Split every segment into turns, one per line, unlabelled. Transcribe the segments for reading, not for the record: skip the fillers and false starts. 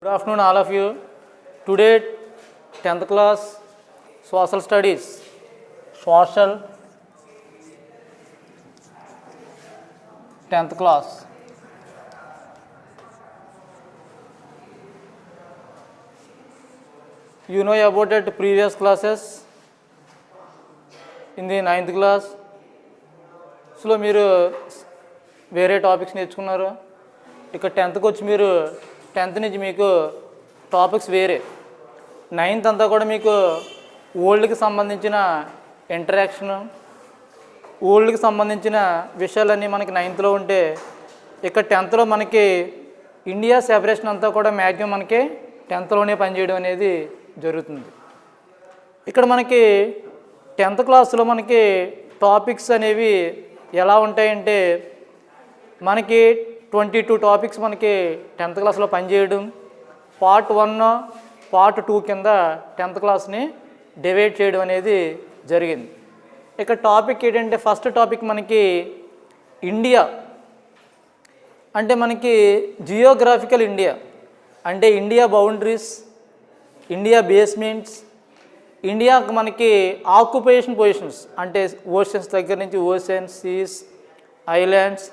Good afternoon, all of you. Today, 10th class Social Studies, Social 10th class. You know about it previous classes in the 9th class. So మీరు వేరే topics నేర్చుకున్నారు. ఇక 10th వచ్చి మీరు 10th నుంచి మీకు topics వేరే. 9th అంతా కూడా మీకు ఓల్డ్కి సంబంధించిన ఇంటరాక్షన్, ఓల్డ్కి సంబంధించిన విషయాలన్నీ మనకి 9thలో ఉంటే, ఇక 10thలో మనకి ఇండియా సెపరేషన్ అంతా కూడా మ్యాక్సిమం మనకి 10thలోనే పనిచేయడం అనేది జరుగుతుంది. ఇక్కడ మనకి 10th క్లాస్లో మనకి టాపిక్స్ అనేవి ఎలా ఉంటాయంటే, మనకి 22 టాపిక్స్ మనకి 10th క్లాస్లో పనిచేయడం, పార్ట్ 1, పార్ట్ 2 కింద 10th క్లాస్ని డివైడ్ చేయడం అనేది జరిగింది. ఇక టాపిక్ ఏంటంటే, ఫస్ట్ టాపిక్ మనకి ఇండియా అంటే మనకి జియోగ్రాఫికల్ ఇండియా అంటే ఇండియా బౌండరీస్, ఇండియా బేస్మెంట్స్, ఇండియాకి మనకి ఆక్యుపేషన్ పొజిషన్స్ అంటే ఓషన్స్ దగ్గర నుంచి ఓషన్స్, సీస్, ఐలాండ్స్,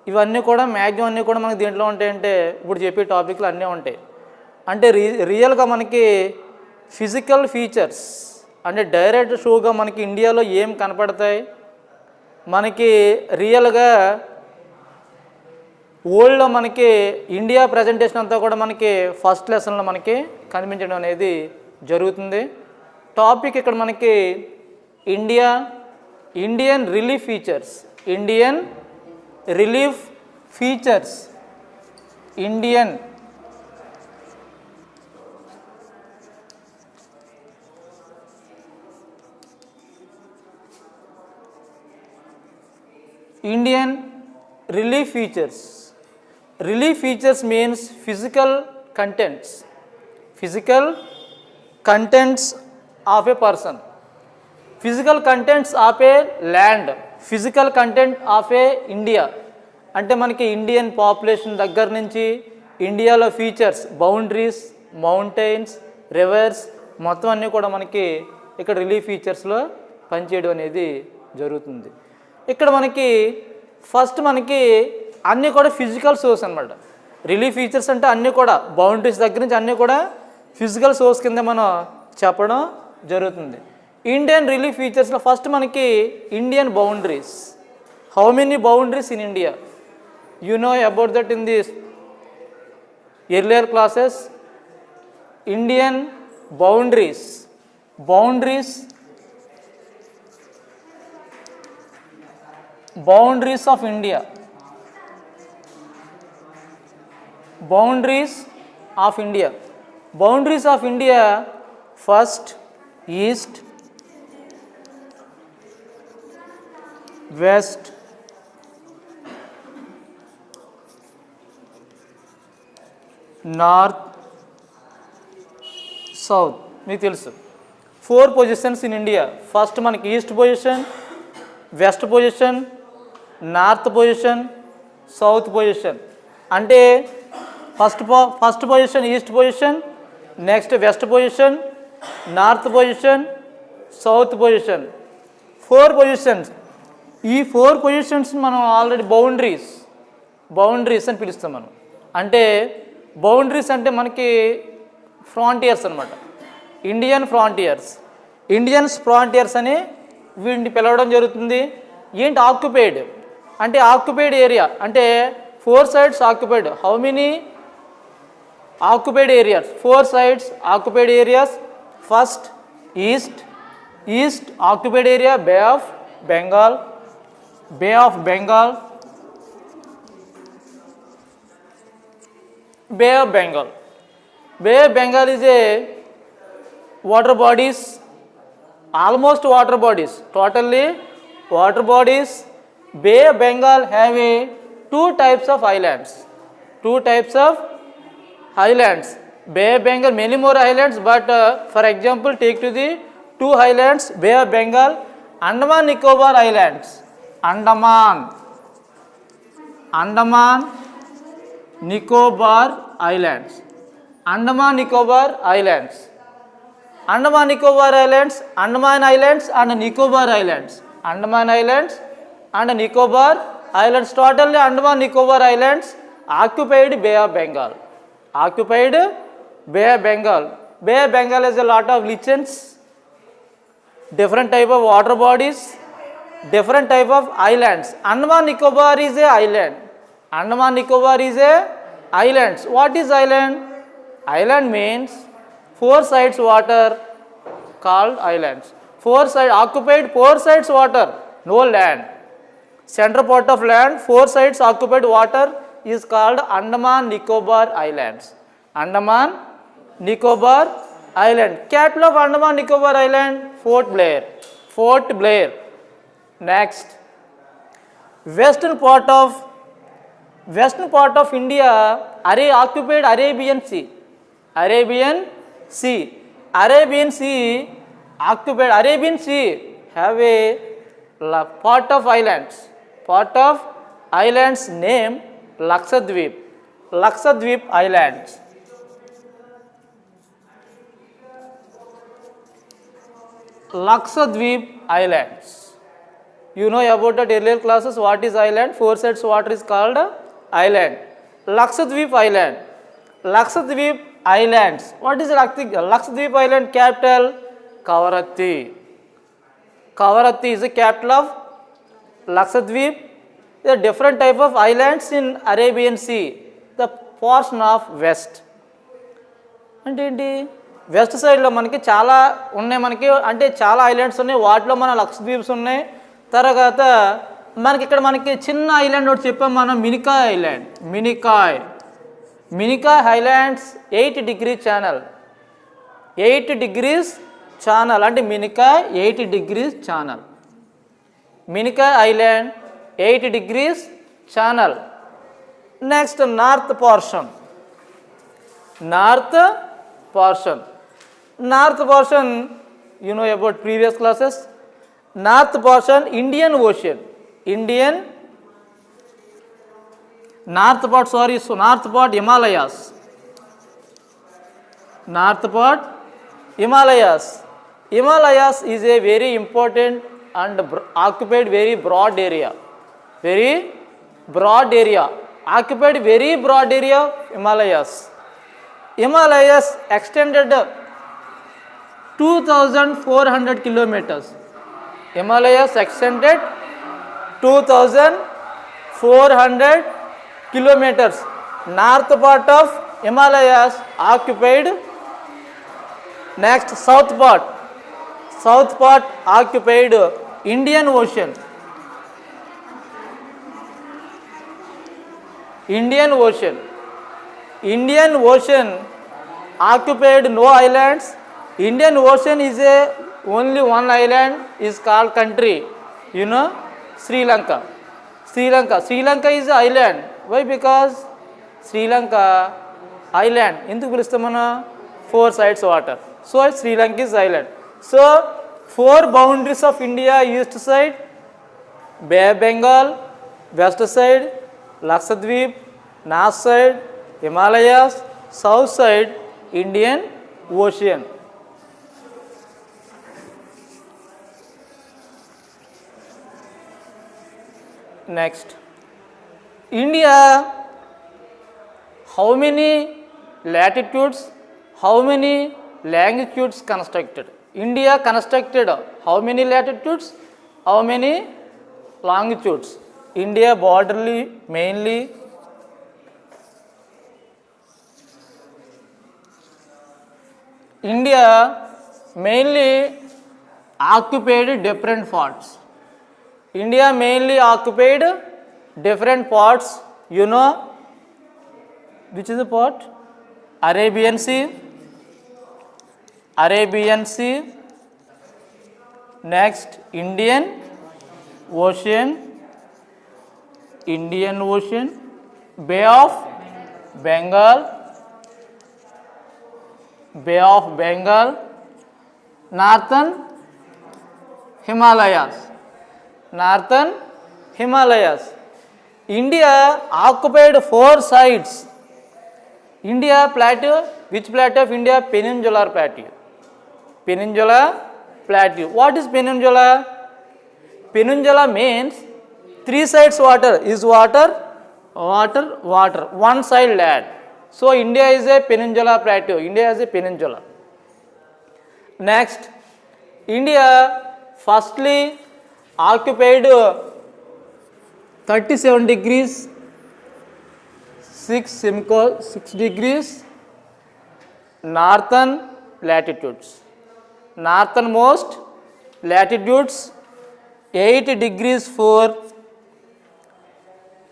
ఇవన్నీ కూడా మ్యాక్సిమం అన్నీ కూడా మనకి దీంట్లో ఉంటాయంటే ఇప్పుడు చెప్పే టాపిక్లు అన్నీ ఉంటాయి. అంటే రియల్గా మనకి ఫిజికల్ ఫీచర్స్ అంటే డైరెక్ట్ షోగా మనకి ఇండియాలో ఏం కనపడతాయి, మనకి రియల్గా వరల్డ్లో మనకి ఇండియా ప్రజెంటేషన్ అంతా కూడా మనకి ఫస్ట్ లెసన్లో మనకి కనిపించడం అనేది జరుగుతుంది. టాపిక్ ఇక్కడ మనకి Indian relief features, Indian relief features, Indian relief features. Relief features means physical contents of a person, physical contents of a land, physical content of a India. అంటే మనకి ఇండియన్ పాపులేషన్ దగ్గర నుంచి ఇండియాలో ఫీచర్స్, బౌండరీస్, మౌంటైన్స్, రివర్స్ మొత్తం అన్నీ కూడా మనకి ఇక్కడ రిలీఫ్ ఫీచర్స్లో పనిచేయడం అనేది జరుగుతుంది. ఇక్కడ మనకి ఫస్ట్ మనకి అన్నీ కూడా ఫిజికల్ సోర్స్ అనమాట. రిలీఫ్ ఫీచర్స్ అంటే అన్నీ కూడా బౌండరీస్ దగ్గర నుంచి అన్నీ కూడా ఫిజికల్ సోర్స్ కింద మనం చెప్పడం జరుగుతుంది. ఇండియన్ రిలీఫ్ ఫీచర్స్లో ఫస్ట్ మనకి Indian boundaries. How many boundaries in India? You know about that in this earlier classes. Indian boundaries of India, boundaries of India, first east, west, north, south. మీకు తెలుసు 4 positions in India. First మనకి east position, west position, north position, south position. అంటే first position east position, next west position, north position, south position, 4 positions. ఈ 4 positions మనం already boundaries అని పిలుస్తాం మనం. అంటే బౌండరీస్ అంటే మనకి ఫ్రాంటియర్స్ అనమాట. ఇండియన్స్ ఫ్రాంటియర్స్ అని వీటిని పిలవడం జరుగుతుంది. ఏంటి ఆక్యుపైడ్ అంటే ఆక్యుపైడ్ ఏరియా అంటే 4 sides occupied. How many occupied areas? 4 sides occupied areas. First east occupied area, Bay of Bengal. Bay of Bengal is a water bodies, almost water bodies, totally water bodies. Bay of Bengal have a 2 types of islands. Bay of Bengal many more islands, but for example take to the 2 islands, Bay of Bengal, Andaman Nicobar Islands, Andaman Nicobar Islands. Andaman Nicobar Islands. Andaman Nicobar Islands, Andaman Islands and Nicobar Islands. Andaman Islands and Nicobar Islands. Totally Andaman Nicobar Islands occupied Bay of Bengal. Occupied Bay of Bengal. Bay of Bengal has a lot of lichens, different type of water bodies, different type of islands. Andaman Nicobar is a island. Andaman Nicobar is a island. What is island? Island means four sides water called islands. Four side occupied, four sides water, no land. Center part of land, four sides occupied water is called Andaman Nicobar Islands. Andaman Nicobar Island. Capital of Andaman Nicobar Island, Fort Blair. Fort Blair. Next, western part of India occupied Arabian Sea. Arabian Sea. Arabian Sea occupied. Arabian Sea have a part of islands. Part of islands named Lakshadweep. Lakshadweep Islands. Lakshadweep Islands. You know about that earlier classes. What is island? Four sides water is called island. Lakshadweep Island. Lakshadweep Islands. What is Lakshadweep Island capital? Kavaratti. Kavaratti is the capital of Lakshadweep. There are different type of islands in Arabian Sea. The portion of west. అంటే ఏంటి west సైడ్లో మనకి చాలా ఉన్నాయి. మనకి అంటే చాలా islands ఉన్నాయి. వాటిలో మన లక్షద్వీప్స్ ఉన్నాయి. తర్వాత మనకి ఇక్కడ మనకి చిన్న ఐలాండ్ ఒకటి చెప్పాం మనం, Minicoy island. Minicoy islands 8 degrees channel. 8 degrees channel అంటే Minicoy 8 degrees channel. Minicoy island 8 degrees channel. Next north portion. North portion, you know about previous classes. North portion, Indian Ocean. North part Himalayas. Himalayas is a very important and occupied very broad area. Occupied very broad area, Himalayas extended 2,400 kilometers. Himalayas extended 2,400 kilometers. North part of Himalayas occupied. Next, south part occupied Indian Ocean. Indian Ocean occupied no islands. Indian Ocean is only one island is called country. You know, Sri Lanka. Sri Lanka is an island. Why? Because Sri Lanka island. Enduku pilustamu mana? Four sides water. So Sri Lanka is island. So four boundaries of India: east side Bay of Bengal, west side Lakshadweep, north side Himalayas, south side Indian Ocean. Next, India, how many latitudes, how many longitudes constructed? India constructed how many latitudes, how many longitudes? India borderly mainly occupied different parts. India mainly occupied different parts. You know which is the part? Arabian Sea. Next, Indian Ocean. Bay of Bengal, Northern Himalayas. India occupied four sides. India plateau, which plateau of India? Peninsular plateau. Peninsular plateau. What is peninsula? Peninsula means three sides water. Is water, water, water. One side land. So India is a peninsula plateau. India is a peninsula. Next, India firstly occupied 37 degrees 6 degrees northern latitudes. Northernmost latitudes 8 degrees for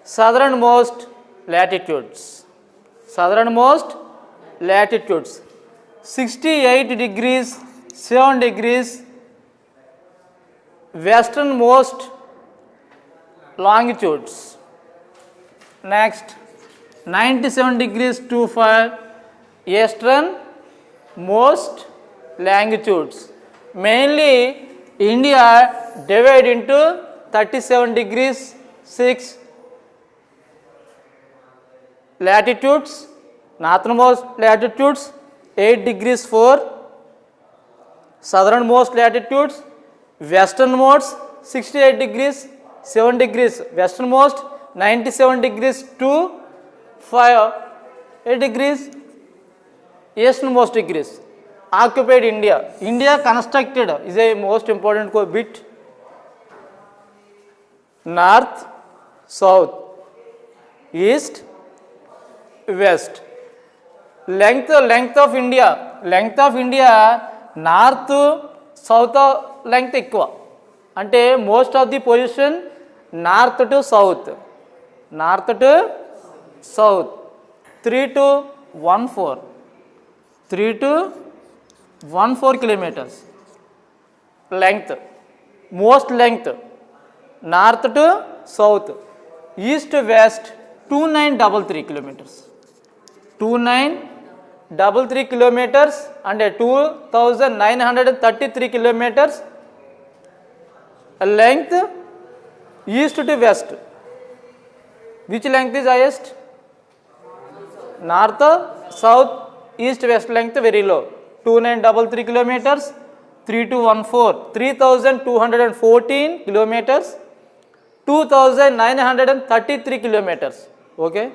southernmost latitudes. Southernmost latitudes 68 degrees 7 degrees westernmost longitudes. Next, 97 degrees to 5 easternmost longitudes. Mainly India divided into 37 degrees 6 latitudes, northernmost latitudes 8 degrees 4 southernmost latitudes, westernmost 68 degrees 7 degrees westernmost, 97 degrees to 5 8 degrees easternmost degrees occupied India. India constructed is a most important bit. North, south, east, west. Length of India. Length of India north, south length ఎక్కువ. అంటే most of the position north to south. North to south. 3 to 14. 3 to 14 kilometers. Length. Most length. North to south. East to west 2933 kilometers. 2933 kilometers and 2933 kilometers length east to west. Which length is highest? North, south, east, west length very low. 2933 kilometers, 3214, 3214 kilometers, 2933 kilometers. Okay.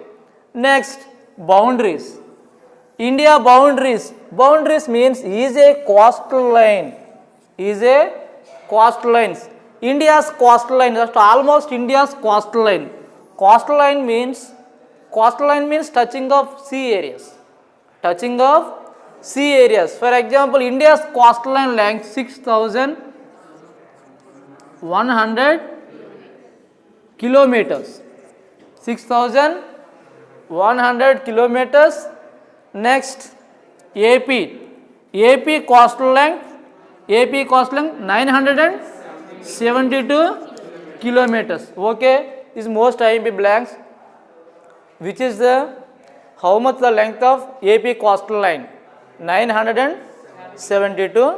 Next, boundaries. India boundaries. Boundaries means is a coastline. Is a coastlines. India's coastline, just almost India's coastline. Coastline means touching of sea areas. Touching of sea areas. For example, India's coastline length 6,100 kilometers. 6,100 kilometers. Next, AP. AP coastal length 972 kilometers. Okay, is most IMP blanks. Which is the how much the length of AP coastal line? 972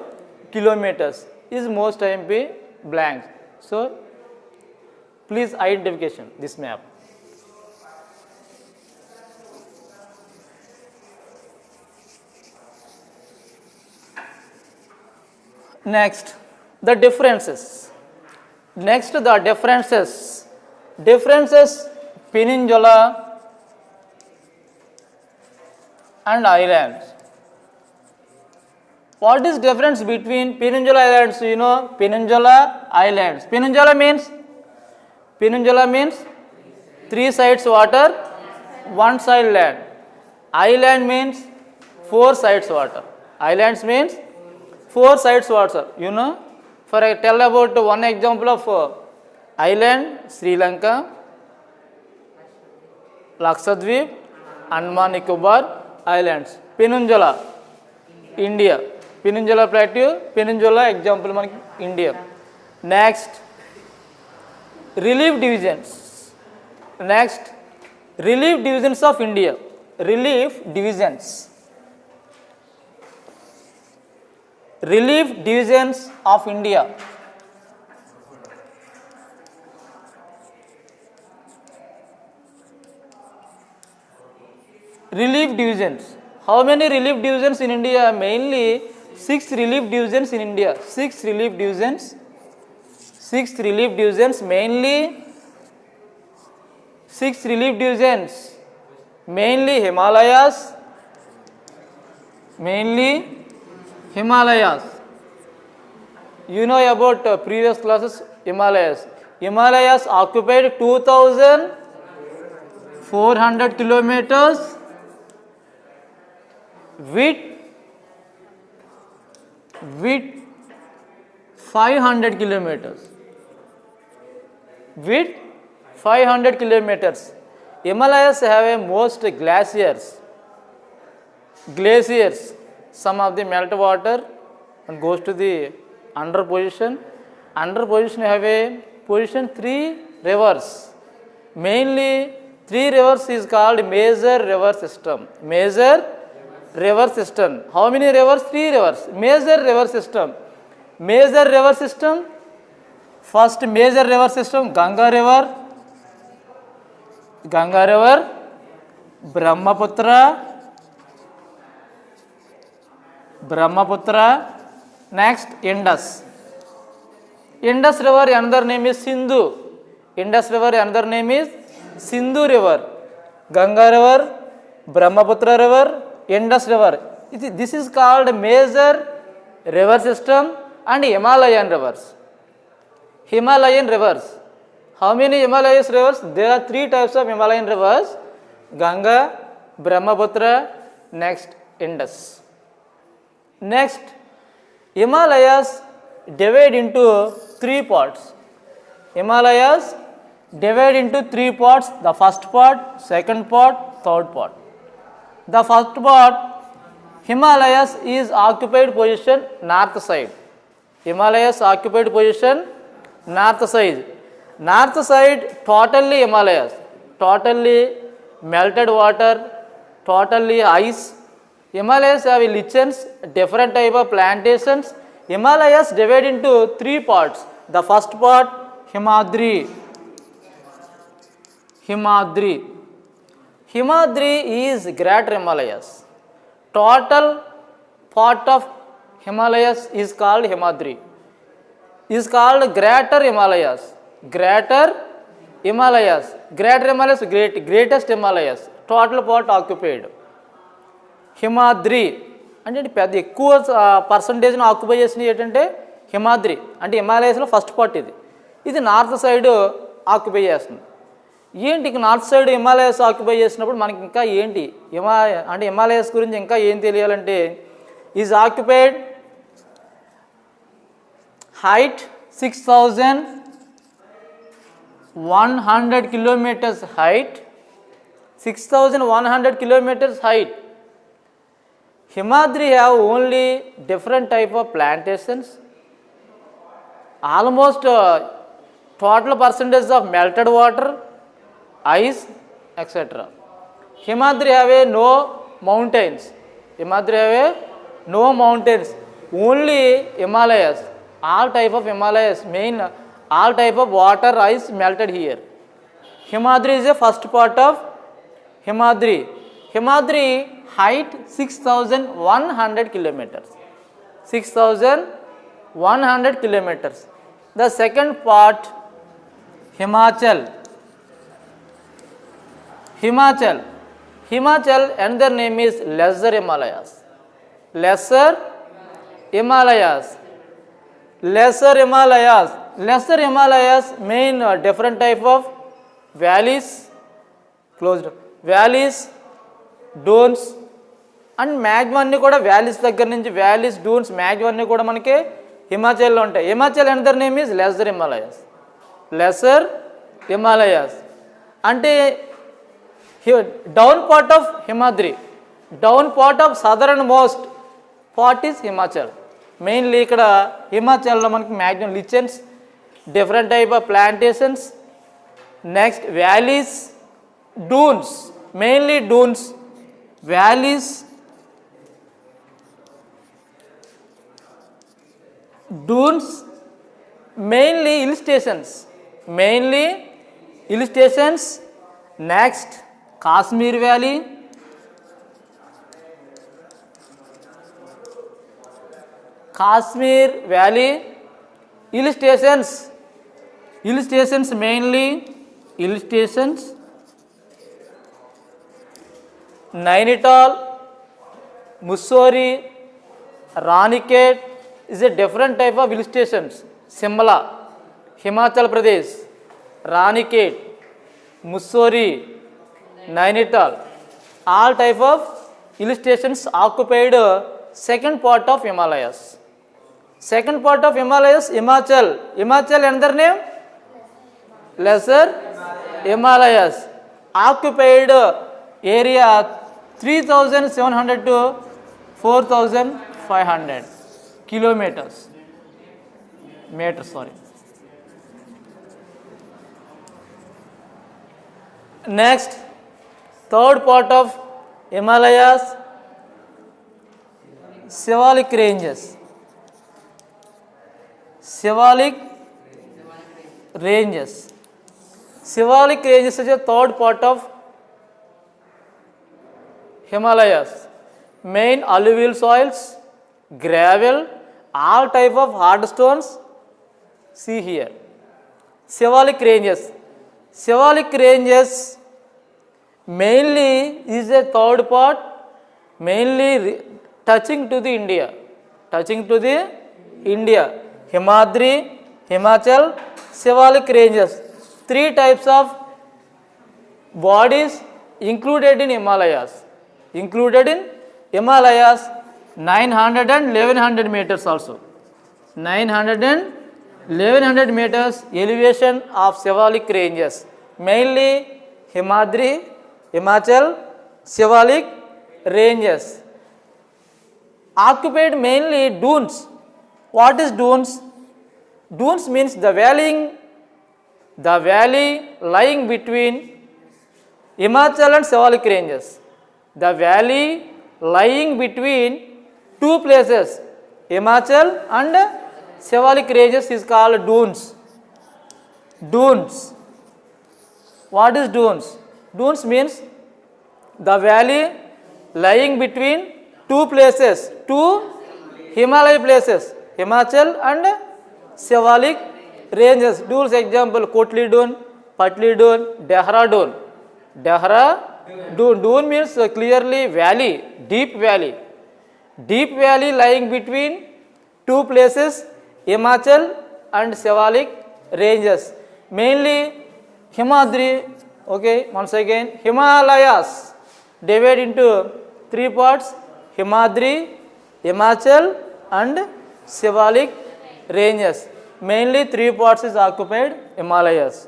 kilometers is most IMP blanks. So please identification this map. Next, the differences. Differences peninsula and islands. What is difference between peninsula islands? You know, peninsula islands. Peninsula means three sides water, one side land. Island means four sides water. Islands means four sides water. You know, for I tell about one example of island: Sri Lanka, Lakshadweep, Andaman Nicobar Islands. Peninsula, India. Peninsula plateau, peninsula example manaki India. Next, relief divisions. Next, relief divisions of India. Relief divisions. Relief divisions of India. relief divisions. How many relief divisions in India? Mainly 6 relief divisions in India. 6 relief divisions. 6 relief divisions. Mainly 6 relief divisions. Mainly Himalayas. Mainly Himalayas. You know about previous classes, Himalayas. Himalayas occupied 2,400 kilometers with 500 kilometers. With 500 kilometers. Himalayas have a most glaciers. Some of the melt water and goes to the under position. Under position have a position 3 rivers. Mainly 3 rivers is called major river system. Major river system. How many rivers? 3 rivers. Major river system. Major river system. First major river system, Ganga river. Ganga river. Brahmaputra. Next, Indus. Indus river, another name is Sindhu. Indus river, another name is Sindhu river. Ganga river, Brahmaputra river, Indus river. This is called major river system and Himalayan rivers. Himalayan rivers. How many Himalayan rivers? There are 3 types of Himalayan rivers. Ganga, Brahmaputra, next Indus. Next, Himalayas divide into 3 parts. Himalayas divide into 3 parts. The first part, second part, third part. The first part, Himalayas is occupied position north side. Himalayas occupied position north side. North side totally Himalayas. Totally melted water, totally ice. Himalayas have lichens, different type of plantations. Himalayas divide into 3 parts. The first part, Himadri. Himadri is Greater Himalayas. Total part of Himalayas is called Himadri. Is called Greater Himalayas. Greater Himalayas. Greater Himalayas, greatest Himalayas. Total part occupied. Himadri అంటే పెద్ద ఎక్కువ పర్సంటేజ్ను occupy చేసినవి ఏంటంటే హిమాద్రి అంటే హిమాలయస్లో first part ఇది north side occupy చేస్తుంది. ఏంటి north side Himalayas occupy చేసినప్పుడు మనకి ఇంకా ఏంటి అంటే హిమాలయస్ గురించి ఇంకా ఏం తెలియాలంటే is occupied height 6,100 kilometers height. 6,100 kilometers height. Himadri have only different type of plantations. Almost total percentage of melted water, ice, etc. Himadri have no mountains. Himadri have no mountains. Only Himalayas. All type of Himalayas. All type of water, ice melted here. Himadri is the first part of Himadri. Himadri height 6,100 kilometers. 6,100 kilometers. The second part, Himachal. Himachal another name is Lesser Himalayas. Lesser Himalayas. Lesser Himalayas. Lesser Himalayas main different type of valleys, closed valleys, డోన్స్ and maximum అన్నీ కూడా valleys దగ్గర నుంచి valleys డోన్స్ maximum అన్నీ కూడా మనకి హిమాచల్లో ఉంటాయి. Himachal another name is lesser Himalayas. Lesser Himalayas అంటే down part of Himadri, down part of southern most part is Himachal. Mainly ఇక్కడ హిమాచల్లో మనకి maximum lichens, different type of plantations, next valleys, dunes, mainly dunes, valleys, dunes, mainly hill stations. Next Kashmir Valley, Kashmir Valley. Hill stations mainly hill stations. Nainital, Mussoorie, Ranikhet is a different type of hill stations. Shimla, Himachal Pradesh, Ranikhet, Mussoorie, Nainital, all type of hill stations occupied second part of Himalayas. Second part of Himalayas, Himachal. Himachal another name? Lesser Himalayas. Occupied area 3,700 to 4,500 kilometers. Next, third part of Himalayas, Shivalik ranges. Shivalik ranges is a third part of Himalayas. Main alluvial soils, gravel, all type of hard stones. See here. Shivalik ranges mainly is a third part, mainly touching to the India. Himadri, Himachal, Shivalik ranges. Three types of bodies included in Himalayas. 900 and 1100 meters also. 900 and 1100 meters elevation of Shivalik ranges. Mainly Himadri, Himachal, Shivalik ranges. Occupied mainly dunes. What is dunes? Dunes means the valley lying between Himachal and Shivalik ranges. The valley lying between two places, Himachal and Shivalik ranges, is called dunes. What is dunes? Dunes means the valley lying between two places, two Himalaya places, Himachal and Shivalik ranges. Dunes example: Kotli Dune, Patli Dune, Dehradun. Dune means clearly valley, deep valley lying between two places, Himachal and Shivalik ranges. Mainly Himadri. Okay, once again, Himalayas divide into three parts: Himadri, Himachal and Shivalik ranges. Mainly three parts is occupied Himalayas.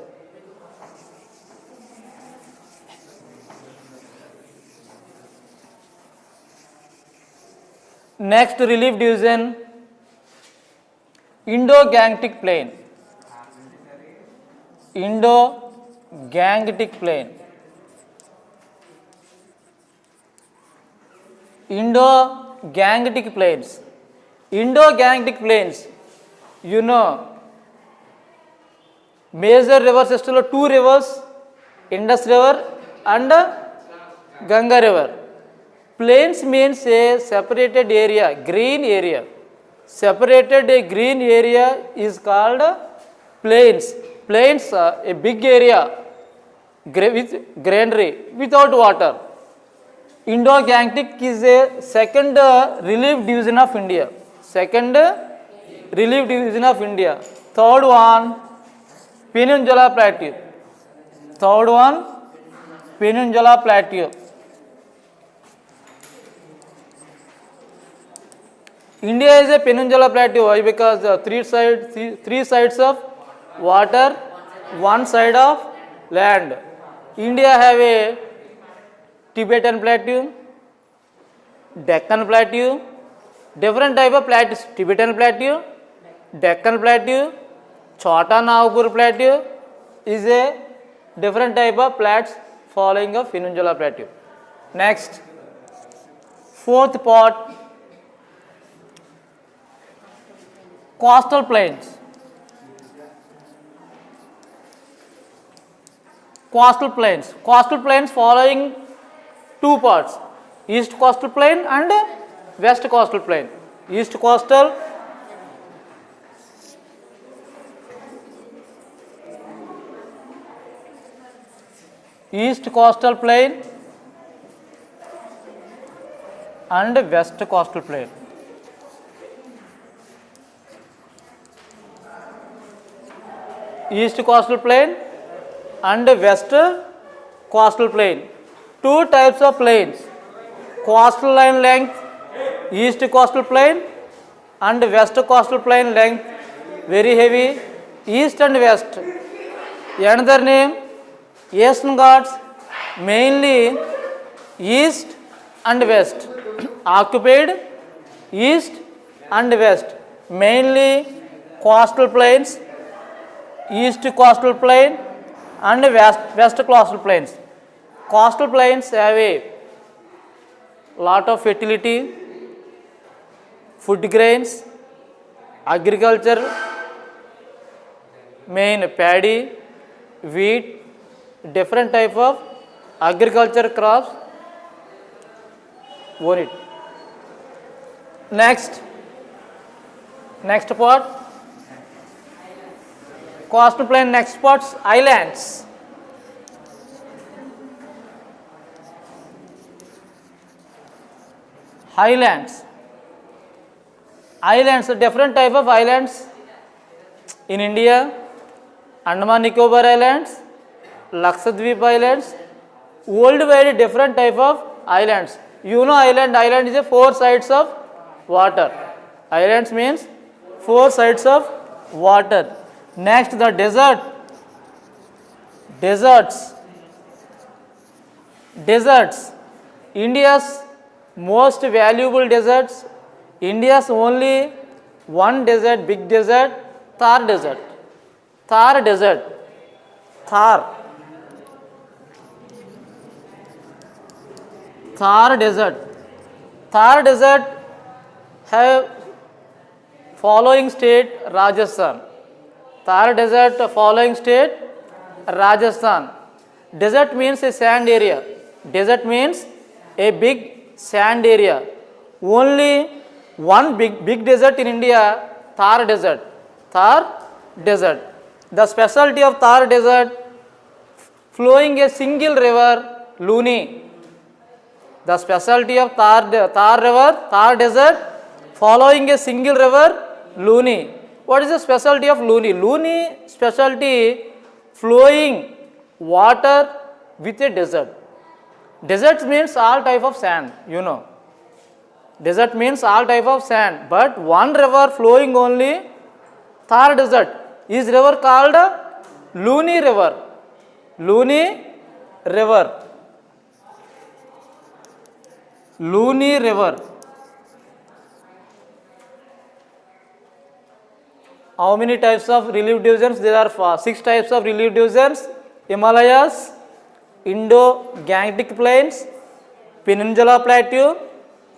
Next relief division, Indo-Gangetic Plain. Indo-Gangetic Plain. Indo-Gangetic Plains. Indo-Gangetic Plains, you know, major river system of two rivers, Indus River and Ganga River. Plains means a separated area, green area. Separated a green area is called plains. Plains, a big area with greenery without water. Indo-Gangetic is a second relief division of India. Third one, Peninsula Plateau. India is a peninsula plateau. Why? Because three sides of water, one side of land. India have a Tibetan Plateau, Deccan Plateau, different type of plateaus. Tibetan Plateau, Deccan Plateau, Chota Nagpur Plateau is a different type of plateaus following of Peninsula Plateau. Next, fourth part, coastal plains. Coastal plains following two parts, east coastal plain and west coastal plain. East coastal east coastal plain and west coastal plain. East coastal plain and west coastal plain. Two types of plains: coastal line length, east coastal plain, and west coastal plain length very heavy, east and west. Another name, Eastern Ghats, mainly east and west, occupied east and west, mainly coastal plains, east coastal plain and west coastal plains. Coastal plains have a lot of fertility, food grains, agriculture, main paddy, wheat, different type of agriculture crops. Own it. Next part, coastal plain. Next parts, islands. Highlands. Islands, different type of islands in India: Andaman Nicobar Islands, Lakshadweep Islands, worldwide different type of islands. You know island is a four sides of water. Islands means four sides of water. Next, the deserts. India's most valuable deserts. India's only one desert, big desert, Thar Desert. Thar Desert. Thar Desert. Thar Desert have following state Rajasthan. Thar Desert following state Rajasthan. Desert means a sand area. Desert means a big sand area. Only one big desert in India, Thar Desert. Thar Desert. The specialty of Thar Desert, flowing a single river, Luni. The specialty of Thar Desert, following a single river, Luni. What is the specialty of Luni? Luni specialty, flowing water with a desert. Desert means all type of sand, you know. Desert means all type of sand, but one river flowing only, Thar Desert. Is river called Luni River. Luni River. Luni River. How many types of relief divisions? There are 6 types of relief divisions: Himalayas, Indo-Gangetic Plains, Peninsula Plateau,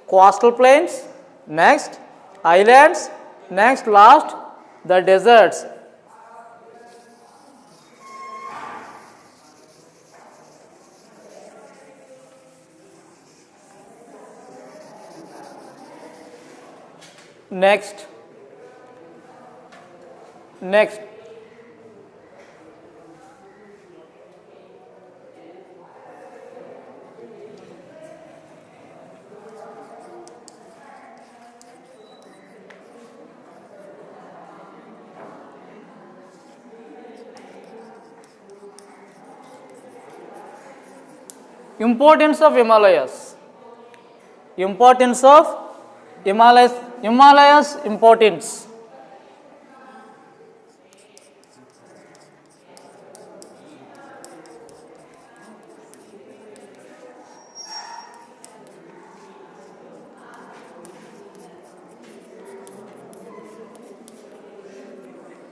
coastal plains, next islands, next last the deserts. Next importance of Himalayas. Importance of Himalayas importance.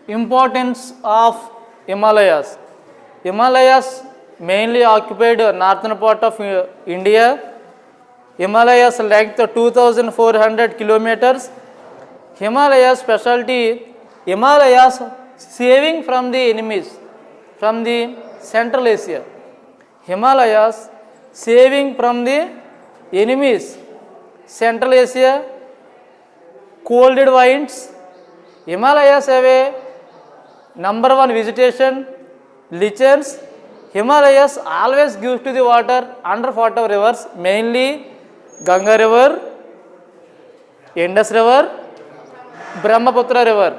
Importance of Himalayas. Himalayas mainly occupied northern part of India. Himalayas length 2,400 kilometers. Himalayas specialty, Himalayas saving from the enemies from the Central Asia. Himalayas saving from the enemies, Central Asia, cold winds. Himalayas have a number one vegetation, lichens. Himalayas always gives to the water under 40 rivers, mainly Ganga river, Indus river, Brahmaputra river.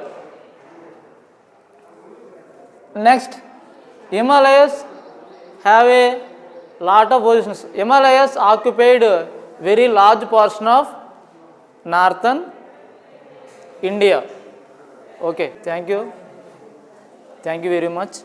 Next, Himalayas have a lot of positions. Himalayas occupied very large portion of northern India. Okay, thank you very much.